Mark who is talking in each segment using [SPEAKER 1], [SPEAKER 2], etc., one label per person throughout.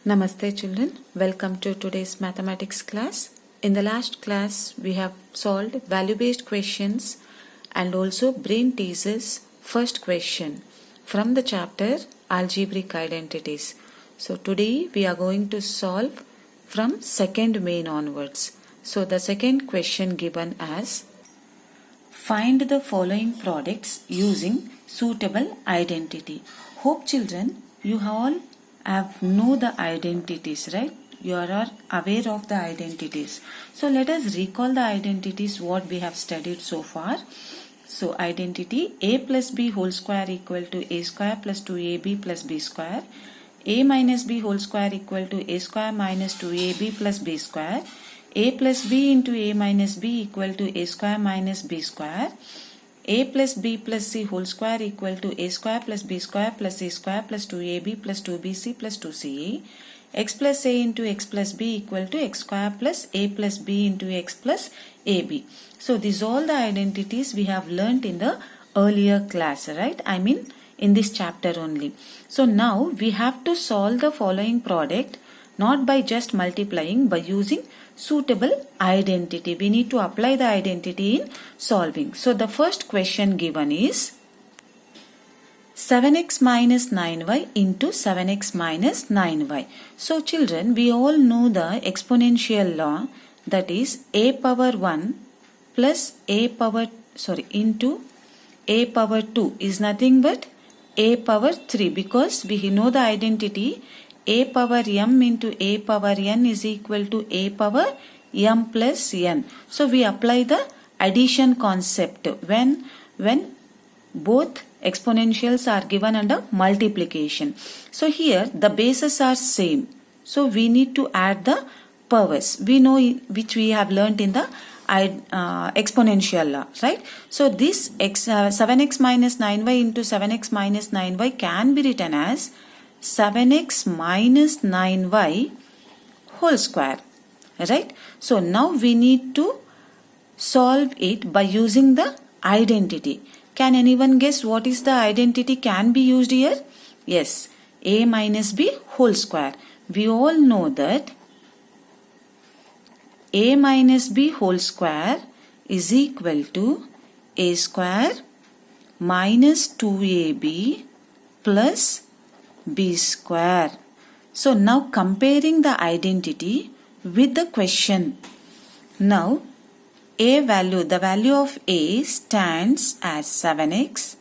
[SPEAKER 1] Namaste children, welcome to today's mathematics class. In the last class we have solved value based questions and also brain teasers first question from the chapter algebraic identities. So today we are going to solve from second main onwards. So the second question given as find the following products using suitable identity. Hope children you all have know the identities, right? You are aware of the identities. So let us recall the identities what we have studied so far. So identity a plus b whole square equal to a square plus 2ab plus b square, a minus b whole square equal to a square minus 2ab plus b square, a plus b into a minus b equal to a square minus b square, a plus b plus c whole square equal to a square plus b square plus c square plus 2ab plus 2bc plus 2ce, x plus a into x plus b equal to x square plus a plus b into x plus ab. So these all the identities we have learnt in the earlier class, right? I mean in this chapter only. So now we have to solve the following product not by just multiplying, by using suitable identity. We need to apply the identity in solving. So the first question given is 7x minus 9y into 7x minus 9y. So children, we all know the exponential law, that is a power 1 plus into a power 2 is nothing but a power 3, because we know the identity a power m into a power n is equal to a power m plus n. So we apply the addition concept when both exponentials are given under multiplication. So here the bases are same. So we need to add the powers. We know which we have learnt in the exponential law, right? So this 7x minus 9y into 7x minus 9y can be written as 7x minus 9y whole square, right? So now we need to solve it by using the identity. Can anyone guess what is the identity can be used here? Yes, a minus b whole square. We all know that a minus b whole square is equal to a square minus 2ab plus b square. So now comparing the identity with the question. Now a value, the value of a stands as 7x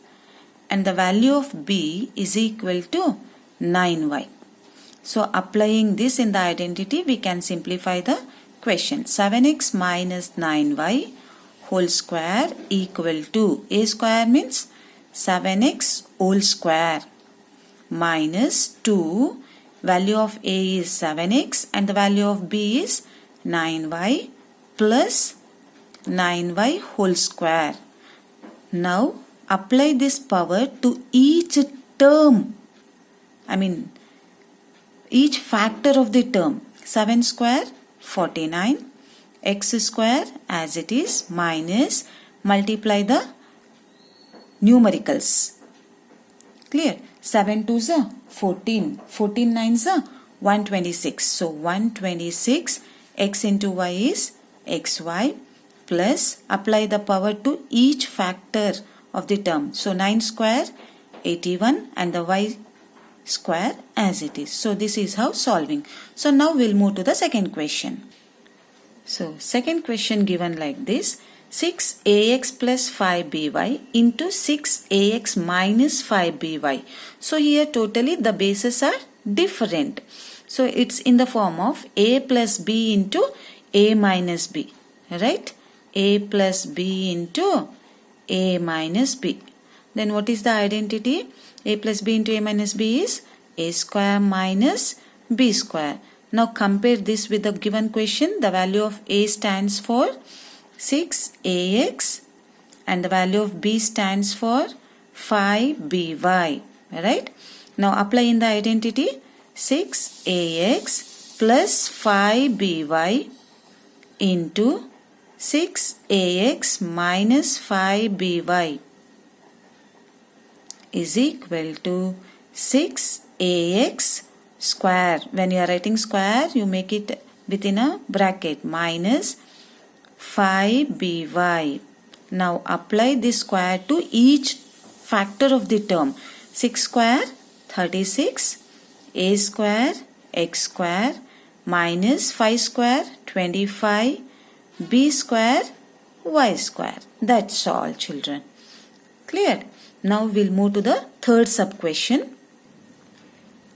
[SPEAKER 1] and the value of b is equal to 9y. So applying this in the identity, we can simplify the question. 7x minus 9y whole square equal to a square means 7x whole square minus 2, value of a is 7x and the value of b is 9y plus 9y whole square. Now apply this power to each term, each factor of the term. 7 square 49, x square as it is minus multiply the numericals. Clear? 7 2s are 14, 14 9s are 126. So 126 x into y is xy plus apply the power to each factor of the term. So 9 square 81 and the y square as it is. So this is how solving. So now we'll move to the second question. So second question given like this. 6ax plus 5by into 6ax minus 5by. So here totally the bases are different. So it's in the form of a plus b into a minus b, right? A plus b into a minus b. Then what is the identity? A plus b into a minus b is a square minus b square. Now compare this with the given question. The value of a stands for 6ax and the value of b stands for 5by, right? Now apply in the identity 6ax plus 5by into 6ax minus 5by is equal to 6ax square. When you are writing square, you make it within a bracket. Minus 5by. Now apply this square to each factor of the term. 6 square 36, a square x square, minus 5 square 25, b square y square. That's all, children. Clear? Now we'll move to the third sub question.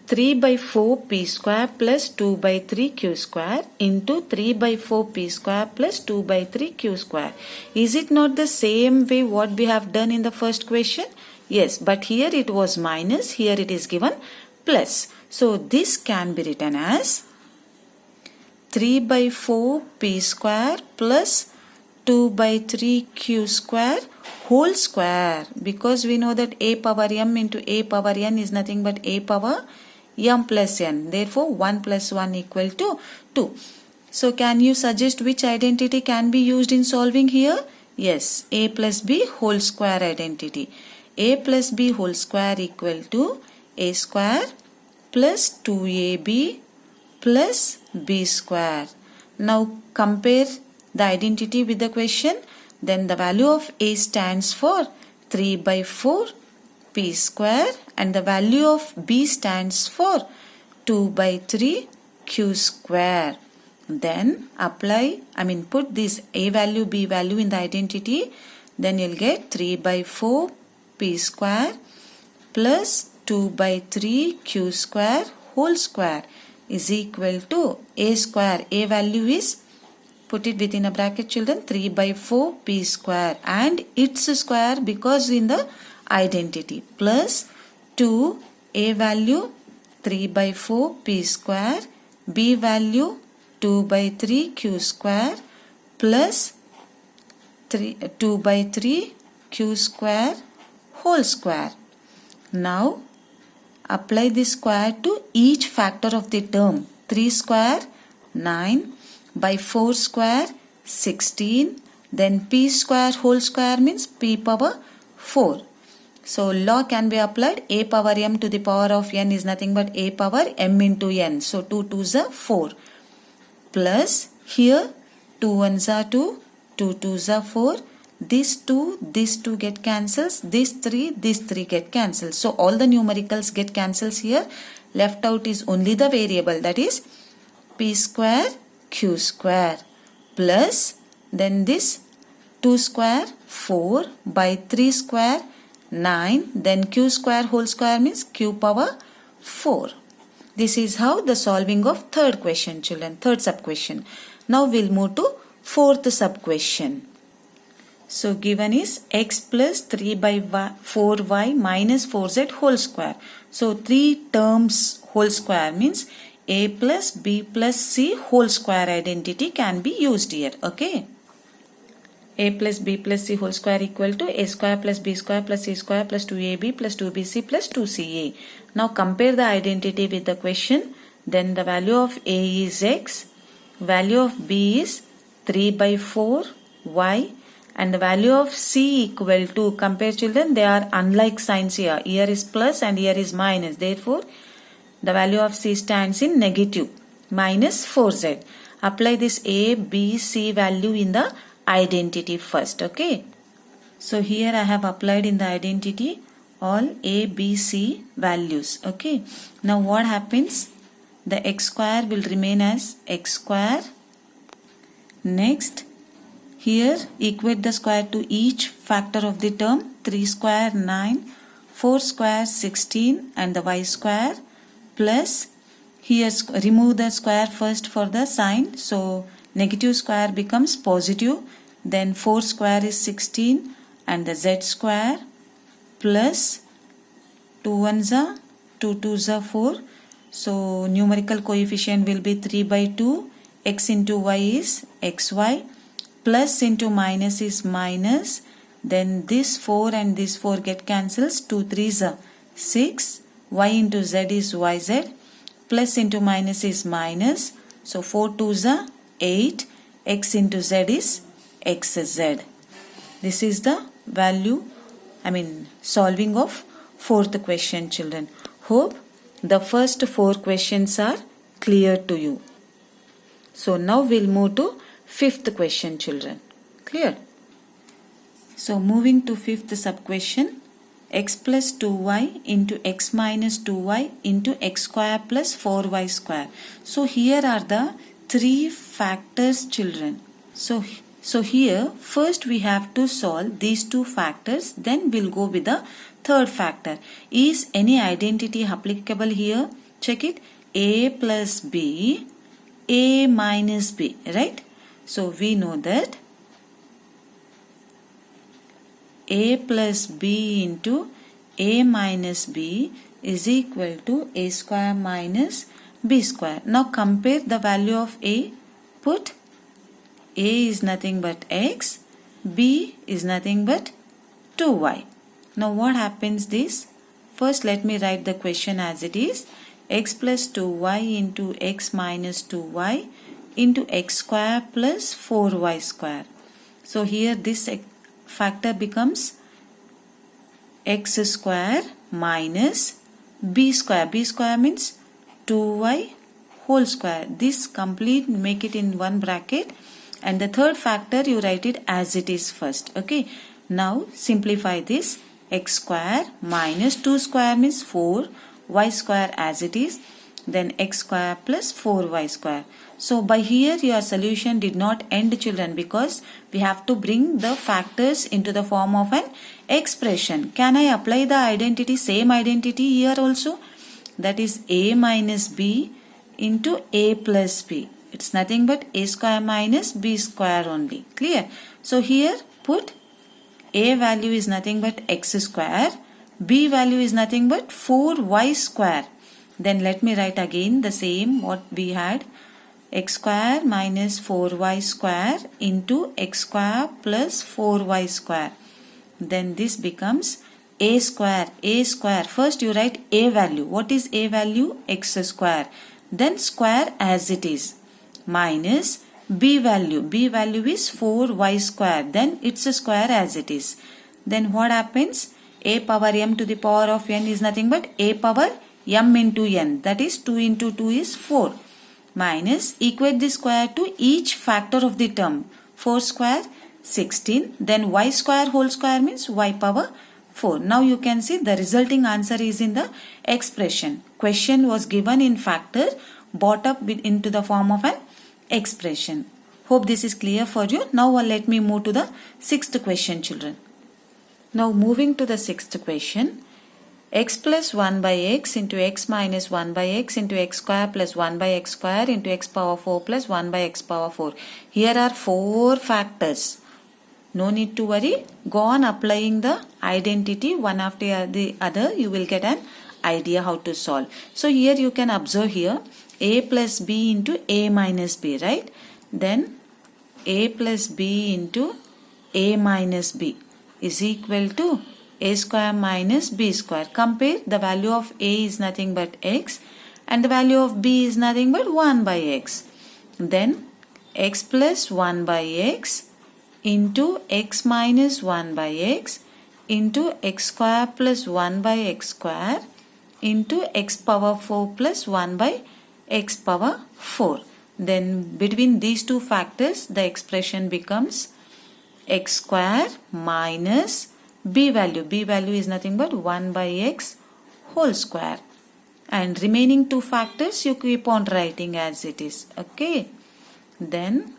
[SPEAKER 1] 3 by 4 p square plus 2 by 3 q square into 3 by 4 p square plus 2 by 3 q square. Is it not the same way what we have done in the first question? Yes, but here it was minus, here it is given plus. So this can be written as 3 by 4 p square plus 2 by 3 q square whole square, because we know that a power m into a power n is nothing but a power m plus n. Therefore 1 plus 1 equal to 2. So can you suggest which identity can be used in solving here? Yes, a plus b whole square identity. A plus b whole square equal to a square plus 2ab plus b square. Now compare the identity with the question. Then the value of a stands for 3 by 4 p square and the value of b stands for 2 by 3 q square. Then put this a value, b value in the identity. Then you'll get 3 by 4 p square plus 2 by 3 q square whole square is equal to a square. A value is, put it within a bracket, children, 3 by 4 p square and its square because in the identity, plus 2 a value 3 by 4 p square, b value 2 by 3 q square plus 2 by 3 q square whole square. Now apply this square to each factor of the term. 3 square 9, by 4 square 16, then p square whole square means p power 4. So law can be applied. A power m to the power of n is nothing but a power m into n. So 2 2s are 4 plus here 2 1s are 2, 2 2s are 4. This 2 get cancels, this 3 get cancels. So all the numericals get cancels here. Left out is only the variable, that is p square q square plus then this 2 square 4 by 3 square 9, then q square whole square means q power 4. This is how the solving of third question, children, third sub question. Now we'll move to fourth sub question. So given is x plus 3 by 4y minus 4z whole square. So 3 terms whole square means a plus b plus c whole square identity can be used here. Okay. A plus b plus c whole square equal to a square plus b square plus c square plus 2ab plus 2bc plus 2ca. Now compare the identity with the question. Then the value of a is x, value of b is 3 by 4 y, and the value of c equal to, compare, children, they are unlike signs here. Here is plus and here is minus. Therefore, the value of c stands in negative, minus 4z. Apply this a, b, c value in the identity first. Okay. So here I have applied in the identity all a, b, c values. Okay. Now what happens? The x square will remain as x square. Next, here equate the square to each factor of the term. 3 square 9, 4 square 16 and the y square plus, here remove the square first for the sign. So negative square becomes positive. Then 4 square is 16 and the z square plus 2 1s are 2 2s are 4. So numerical coefficient will be 3 by 2. X into y is xy. Plus into minus is minus. Then this 4 and this 4 get cancels. 2 3s are 6. Y into z is yz. Plus into minus is minus. So 4 2s are 8. X into z is xz. This is the value, solving of fourth question, children. Hope the first 4 questions are clear to you. So now we'll move to 5th question, children. Clear? So moving to 5th sub question, x plus 2y into x minus 2y into x square plus 4y square. So here are the 3 factors, children. So here first we have to solve these 2 factors, then we'll go with the third factor. Is any identity applicable here? Check it. A plus b, a minus b, right? So we know that a plus b into a minus b is equal to a square minus b square. Now compare the value of a. Put a is nothing but x, b is nothing but 2y. Now what happens this? First let me write the question as it is. X plus 2y into x minus 2y into x square plus 4y square. So here this factor becomes x square minus b square. B square means 2y whole square. This complete, make it in one bracket, and the third factor you write it as it is first. Okay. Now simplify this. X square minus 2 square means 4, y square as it is, then x square plus 4y square. So by here your solution did not end, children, because we have to bring the factors into the form of an expression. Can I apply the identity, same identity here also? That is a minus b into a plus b. It's nothing but a square minus b square only. Clear? So here put a value is nothing but x square, b value is nothing but 4y square. Then let me write again the same what we had. X square minus 4y square into x square plus 4y square. Then this becomes a square. A square. First you write a value. What is a value? X square. Then square as it is. Minus b value. B value is 4y square. Then it's a square as it is. Then what happens? A power m to the power of n is nothing but a power m into n. That is 2 into 2 is 4. Minus, equate the square to each factor of the term. 4 square 16. Then y square whole square means y power 4. Now you can see the resulting answer is in the expression. Question was given in factor, brought up into the form of an expression. Hope this is clear for you. Now let me move to the 6th question, children. Now moving to the 6th question. X plus 1 by x into x minus 1 by x into x square plus 1 by x square into x power 4 plus 1 by x power 4. Here are 4 factors. No need to worry. Go on applying the identity one after the other. You will get an idea how to solve. So here you can observe here a plus b into a minus b, right? Then a plus b into a minus b is equal to a square minus b square. Compare, the value of a is nothing but x and the value of b is nothing but 1 by x. Then x plus 1 by x into x minus 1 by x into x square plus 1 by x square into x power 4 plus 1 by x power 4. Then between these 2 factors the expression becomes x square minus b value. B value is nothing but 1 by x whole square. And remaining 2 factors you keep on writing as it is. Okay. Then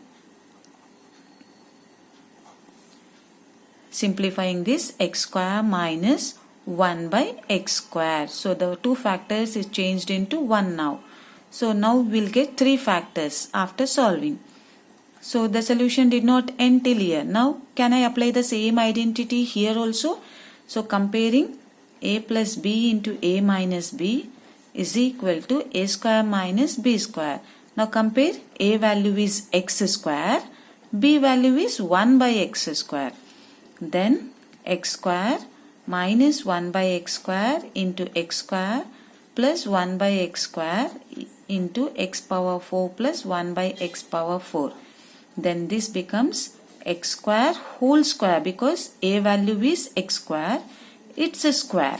[SPEAKER 1] simplifying this, x square minus 1 by x square. So the 2 factors is changed into 1 now. So now we'll get 3 factors after solving. So the solution did not end till here. Now can I apply the same identity here also? So comparing a plus b into a minus b is equal to a square minus b square. Now compare, a value is x square, b value is 1 by x square. Then x square minus 1 by x square into x square plus 1 by x square into x power 4 plus 1 by x power 4. Then this becomes x square whole square because a value is x square. It's a square.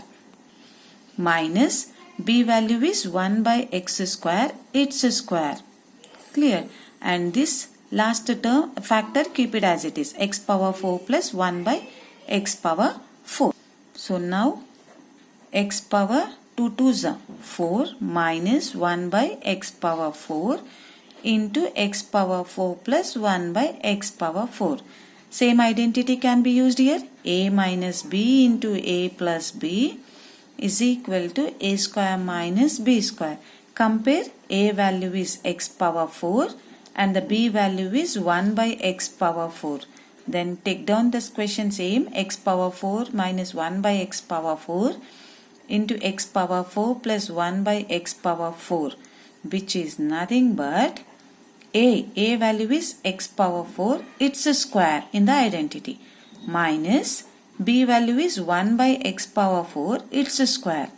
[SPEAKER 1] Minus b value is 1 by x square, its square. Clear? And this last term factor, keep it as it is, x power 4 plus 1 by x power 4. So now x power 2 2s are 4 minus 1 by x power 4 into x power 4 plus 1 by x power 4. Same identity can be used here. A minus b into a plus b is equal to a square minus b square. Compare, a value is x power 4 and the b value is 1 by x power 4. Then take down this question same, x power 4 minus 1 by x power 4 into x power 4 plus 1 by x power 4, which is nothing but a value is x power 4, its square in the identity, minus b value is 1 by x power 4, its square.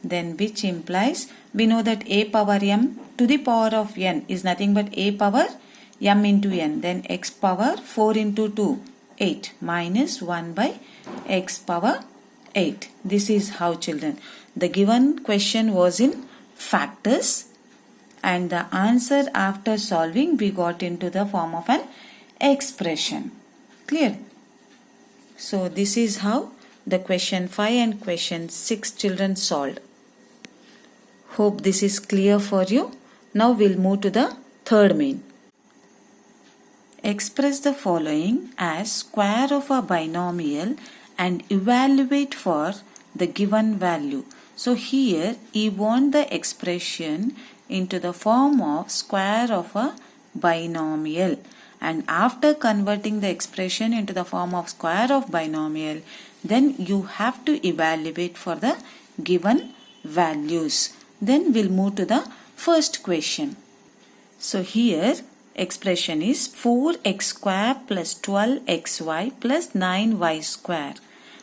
[SPEAKER 1] Then which implies, we know that a power m to the power of n is nothing but a power m into n. Then x power 4 into 2, 8 minus 1 by x power 8. This is how, children, the given question was in factors, and the answer after solving we got into the form of an expression. Clear? So this is how the question 5 and question 6 children solved. Hope this is clear for you. Now we'll move to the third main. Express the following as square of a binomial and evaluate for the given value. So here we want the expression into the form of square of a binomial, and after converting the expression into the form of square of binomial, then you have to evaluate for the given values. Then we'll move to the first question. So here expression is 4x square plus 12xy plus 9y square,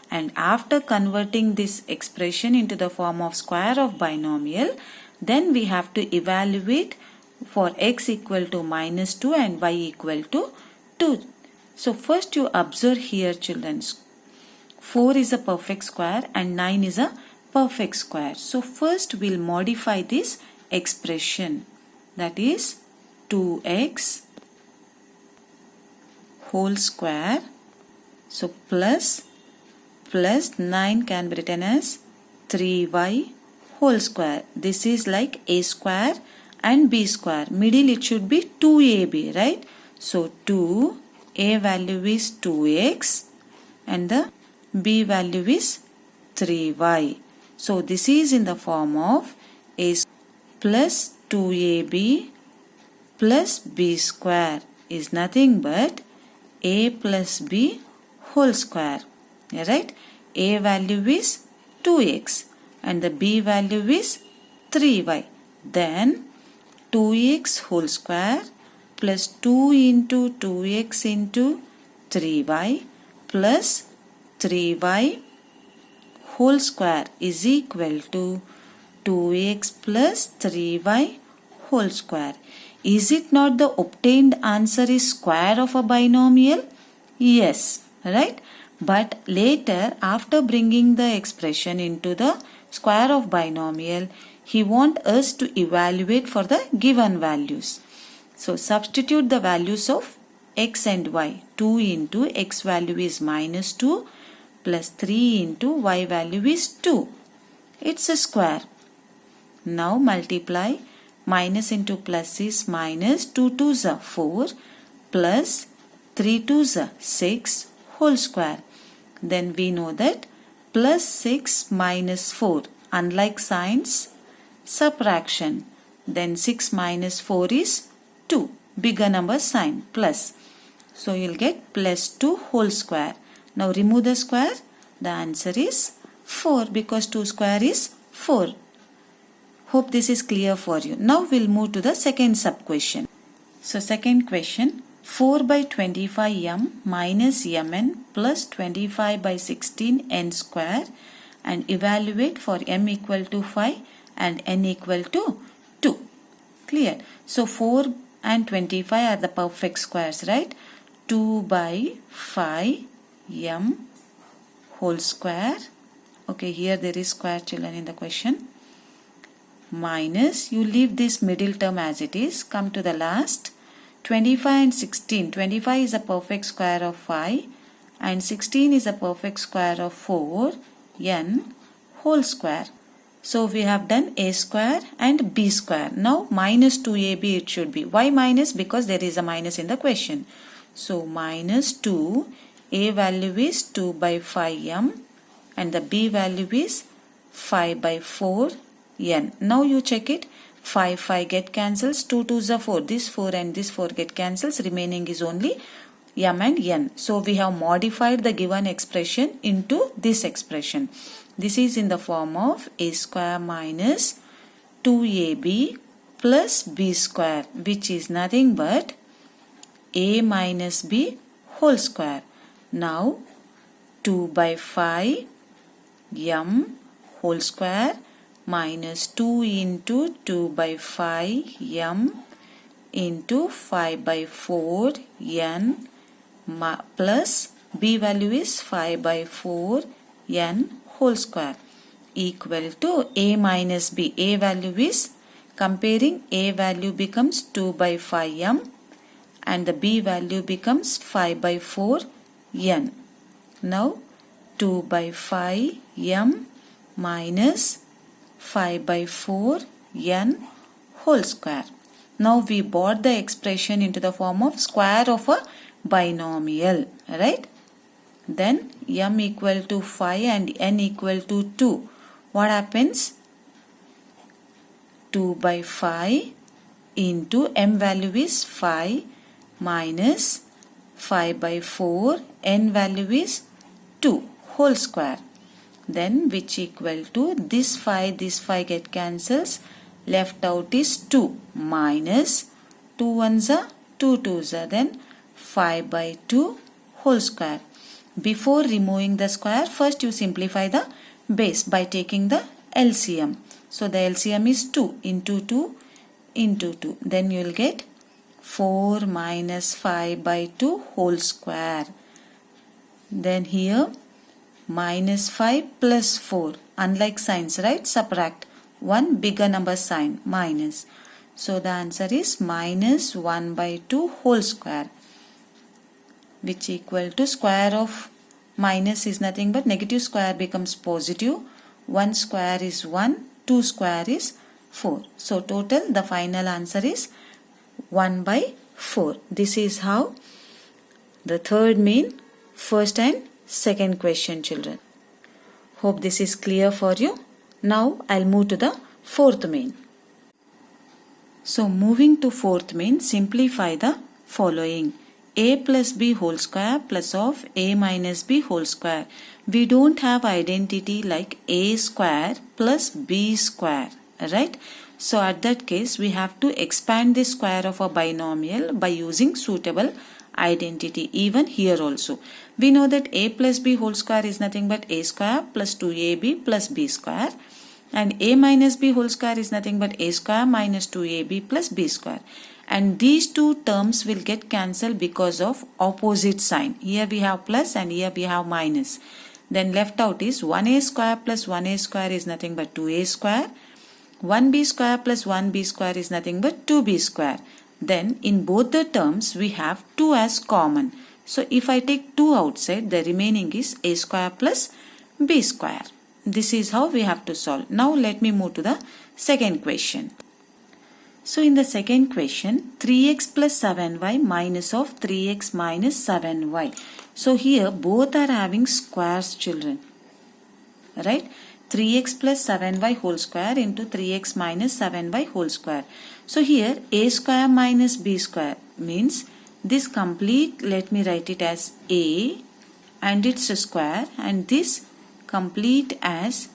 [SPEAKER 1] and after converting this expression into the form of square of binomial, then we have to evaluate for x equal to minus 2 and y equal to 2. So first you observe here, children, 4 is a perfect square and 9 is a perfect square. So first we'll modify this expression, that is 2x whole square. So plus 9 can be written as 3y whole square. This is like a square and b square. Middle it should be 2ab, right? So 2, a value is 2x and the b value is 3y. So this is in the form of a plus 2ab plus b square is nothing but a plus b whole square. Right? A value is 2x and the b value is 3y. Then 2x whole square plus 2 into 2x into 3y plus 3y whole square is equal to 2x plus 3y whole square. Is it not the obtained answer is square of a binomial? Yes, right? But later, after bringing the expression into the square of binomial, he wants us to evaluate for the given values. So substitute the values of x and y. 2 into x value is minus 2 plus 3 into y value is 2. It's a square. Now multiply. Minus into plus is minus, 2 2s are 4 plus 3 2s are 6 whole square. Then we know that plus 6 minus 4, unlike signs, subtraction. Then 6 minus 4 is 2, bigger number sign, plus. So you'll get plus 2 whole square. Now remove the square, the answer is 4 because 2 square is 4. Hope this is clear for you. Now we'll move to the second sub question. So second question, 4 by 25m minus mn plus 25 by 16n square, and evaluate for m equal to 5 and n equal to 2. Clear? So 4 and 25 are the perfect squares, right? 2 by 5m whole square. Okay, here there is square, children, in the question. minus, you leave this middle term as it is, come to the last, 25 and 16. 25 is a perfect square of 5 and 16 is a perfect square of 4 n whole square. So we have done a square and b square. Now minus 2ab it should be. Why minus? Because there is a minus in the question. So minus 2, a value is 2 by 5m and the b value is 5 by 4 n. Now you check it. 5 get cancels, 2 2s are 4. This 4 and this 4 get cancels. Remaining is only m and n. So we have modified the given expression into this expression. This is in the form of a square minus 2ab plus b square, which is nothing but a minus b whole square. Now 2 by 5 m whole square minus 2 into 2 by 5 m into 5 by 4 n plus b value is 5 by 4 n whole square equal to a minus b. A value is, comparing, a value becomes 2 by 5m and the b value becomes 5 by 4 n. Now 2 by 5m minus 5 by 4 n whole square. Now we brought the expression into the form of square of a binomial, right? Then m equal to 5 and n equal to 2. What happens? 2 by 5 into m value is 5 minus 5 by 4, n value is 2 whole square. Then which equal to this 5 get cancels, left out is 2 minus 2 ones are 2 twos are, then 5 by 2 whole square. Before removing the square, first you simplify the base by taking the LCM. So the LCM is 2 into 2 into 2. Then you will get 4 minus 5 by 2 whole square. Then here minus 5 plus 4. Unlike signs, right? Subtract. One bigger number sign, minus. So the answer is minus 1 by 2 whole square, which equal to square of minus is nothing but negative square becomes positive. 1 square is 1, 2 square is 4. So total the final answer is 1 by 4. This is how the third main, first and second question, children. Hope this is clear for you. Now I'll move to the fourth main. So moving to fourth main, simplify the following. A plus b whole square plus of a minus b whole square. We don't have identity like a square plus b square, right? So at that case we have to expand the square of a binomial by using suitable identity. Even here also we know that a plus b whole square is nothing but a square plus 2ab plus b square, and a minus b whole square is nothing but a square minus 2ab plus b square. And these two terms will get cancelled because of opposite sign. Here we have plus and here we have minus. Then left out is 1a square plus 1a square is nothing but 2a square. 1b square plus 1b square is nothing but 2b square. Then in both the terms we have 2 as common. So if I take 2 outside, the remaining is a square plus b square. This is how we have to solve. Now let me move to the second question. So in the second question, 3x plus 7y minus of 3x minus 7y. So here both are having squares, children, right? 3x plus 7y whole square into 3x minus 7y whole square. So here a square minus b square means this complete, let me write it as a and its a square, and this complete as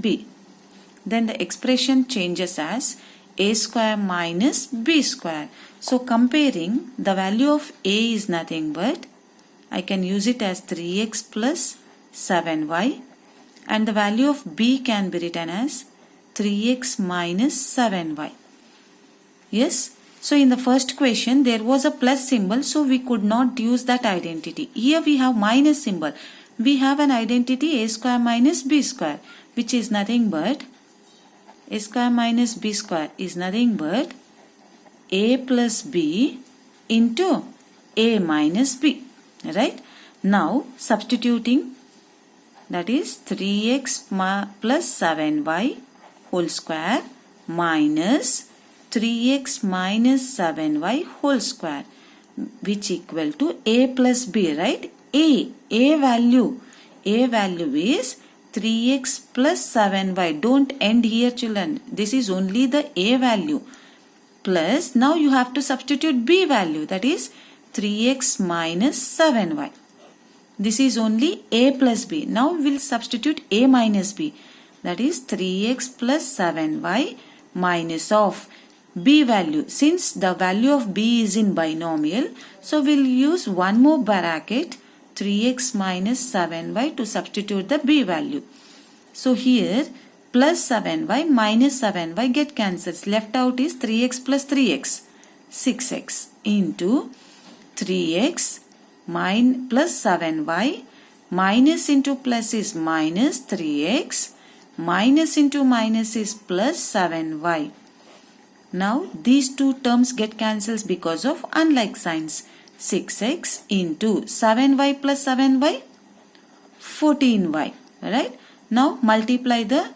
[SPEAKER 1] b. Then the expression changes as a square minus b square. So comparing, the value of a is nothing but, I can use it as 3x plus 7y, and the value of b can be written as 3x minus 7y. Yes. So in the first question there was a plus symbol, so we could not use that identity. Here we have minus symbol. We have an identity a square minus b square, which is nothing but A square minus B square is nothing but A plus B into A minus B. Right? Now substituting, that is 3x plus 7y whole square minus 3x minus 7y whole square, which equal to A plus B, right? A value is 3x plus 7y. Don't end here, children. This is only the A value. Plus, now you have to substitute B value, that is 3x minus 7y. This is only A plus B. Now we will substitute A minus B. That is 3x plus 7y minus of B value. Since the value of B is in binomial, so we will use one more bracket, 3x minus 7y, to substitute the B value. So here plus 7y minus 7y get cancels. Left out is 3x plus 3x, 6x into 3x plus 7y, minus into plus is minus 3x, minus into minus is plus 7y. Now these two terms get cancels because of unlike signs. 6x into 7y plus 7y, 14y. Right? Now multiply the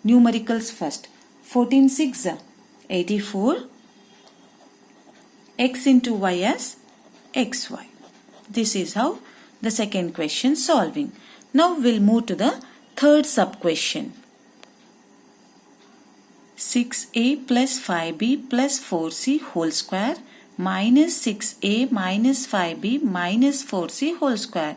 [SPEAKER 1] numericals first. 14 6 84, x into y as xy. This is how the second question solving. Now we'll move to the third sub question. 6a plus 5b plus 4c whole square minus 6a minus 5b minus 4c whole square.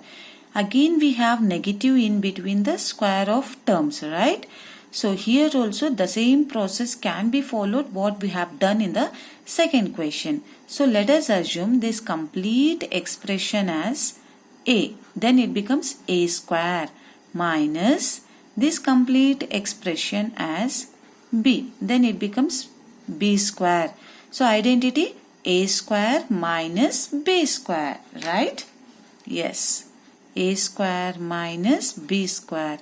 [SPEAKER 1] Again we have negative in between the square of terms, right? So here also the same process can be followed what we have done in the second question. So let us assume this complete expression as a. Then it becomes a square minus this complete expression as b. Then it becomes b square. So identity a square minus b square, right? Yes. A square minus b square,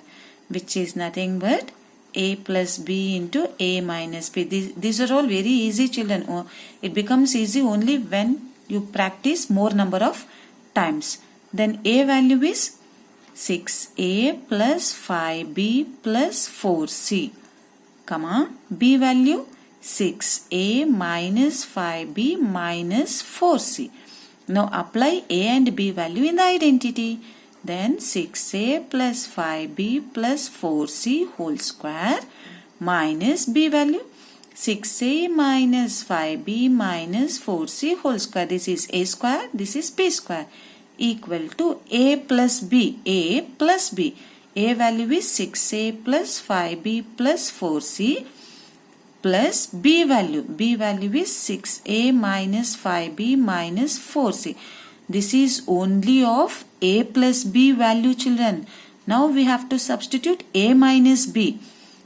[SPEAKER 1] which is nothing but a plus b into a minus b. These are all very easy, children. It becomes easy only when you practice more number of times. Then a value is 6a plus 5b plus 4c, comma b value 6a minus 5b minus 4c. Now apply a and b value in the identity. Then 6a plus 5b plus 4c whole square minus b value 6a minus 5b minus 4c whole square. This is a square, this is b square, equal to a plus b. A plus b. A value is 6a plus 5b plus 4c plus b value. B value is 6a minus 5b minus 4c. This is only of a plus b value, children. Now we have to substitute a minus b.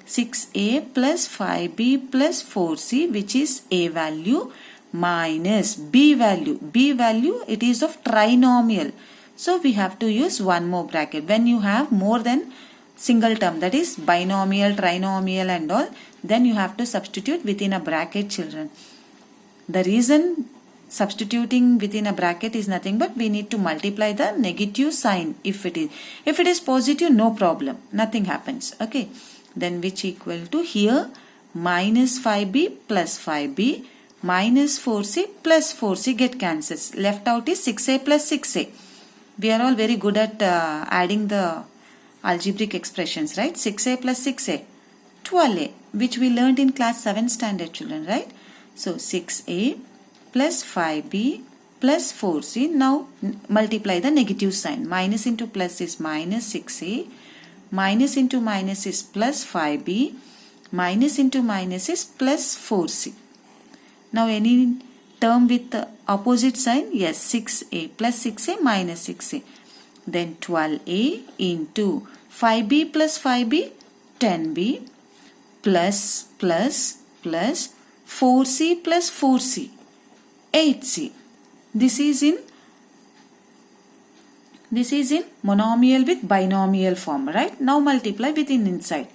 [SPEAKER 1] 6a plus 5b plus 4c, which is a value, minus b value. B value, it is of trinomial. So we have to use one more bracket. When you have more than single term, that is binomial, trinomial and all, then you have to substitute within a bracket, children. The reason substituting within a bracket is nothing but we need to multiply the negative sign. If it is positive, no problem, nothing happens. Okay, then which equal to here minus 5b plus 5b minus 4c plus 4c get cancels. Left out is 6a plus 6a. We are all very good at adding the algebraic expressions, right? 6a plus 6a, 12a, which we learned in class 7 standard, children, right? So 6a plus 5b plus 4c. Now multiply the negative sign. Minus into plus is minus 6a. Minus into minus is plus 5b. Minus into minus is plus 4c. Now any term with the opposite sign? Yes, 6a plus 6a minus 6a. Then 12a into 5b plus 5b, 10b plus 4c plus 4c, 8c. This is in monomial with binomial form, right? Now multiply within inside.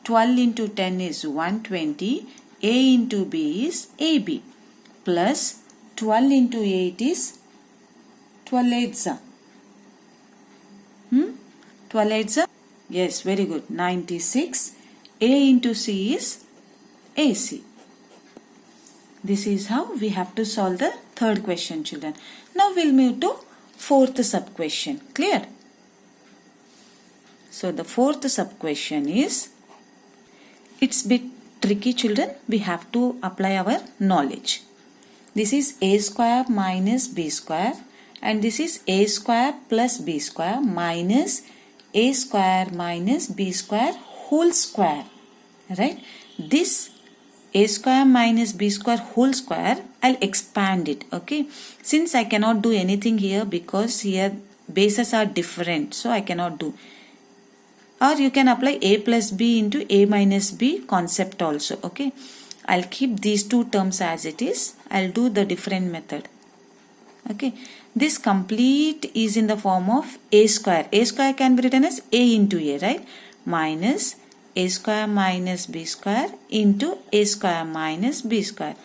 [SPEAKER 1] 12 into 10 is 120. A into B is AB. Plus 12 into 8 is 12 eights. 12 eights? Yes, very good. 96. A into C is AC. This is how we have to solve the third question, children. Now we'll move to fourth sub question. Clear? So the fourth sub question is, it's a bit tricky, children. We have to apply our knowledge. This is a square minus b square, and this is a square plus b square minus a square minus b square whole square. Right? This a square minus b square whole square, I'll expand it. Okay? Since I cannot do anything here because here bases are different, so I cannot do. Or you can apply a plus b into a minus b concept also. Okay? I'll keep these two terms as it is. I'll do the different method. Okay? This complete is in the form of a square. A square can be written as a into a, right? Minus a square minus b square into a square minus b square.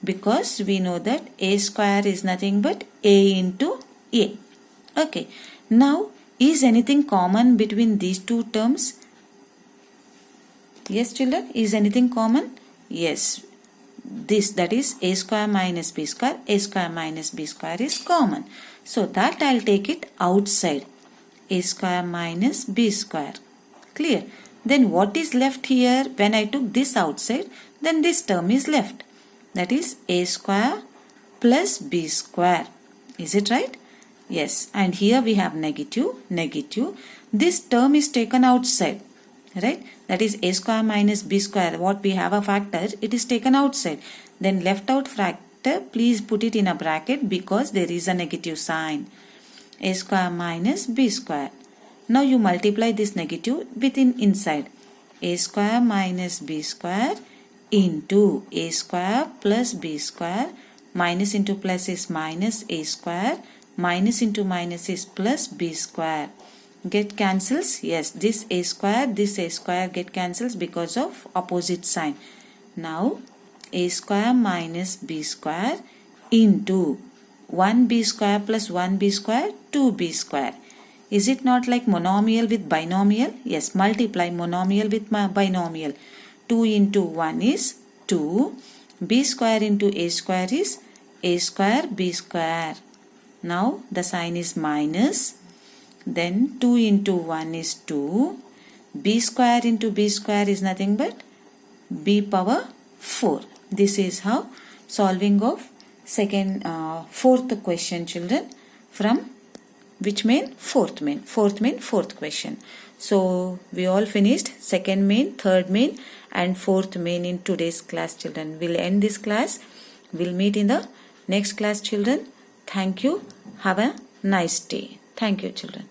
[SPEAKER 1] Because we know that a square is nothing but a into a. Okay. Now, is anything common between these two terms? Yes, children? Is anything common? Yes. This, that is a square minus b square. A square minus b square is common. So that I'll take it outside. A square minus b square. Clear? Then what is left here? When I took this outside, then this term is left. That is a square plus b square. Is it right? Yes. And here we have negative, negative. This term is taken outside. Right? That is a square minus b square. What we have a factor, it is taken outside. Then left out factor, please put it in a bracket because there is a negative sign. A square minus b square. Now you multiply this negative within inside. A square minus b square into a square plus b square. Minus into plus is minus a square. Minus into minus is plus b square. Get cancels? Yes, this a square get cancels because of opposite sign. Now a square minus b square into 1b square plus 1b square 2b square. Is it not like monomial with binomial? Yes, multiply monomial with binomial. 2 into 1 is 2. B square into a square is a square b square. Now the sign is minus. Then 2 into 1 is 2. B square into b square is nothing but b power 4. This is how solving of fourth question, children, from which main? Fourth main. Fourth question. So we all finished second main, third main and fourth main in today's class, children. We'll end this class. We'll meet in the next class, children. Thank you. Have a nice day. Thank you, children.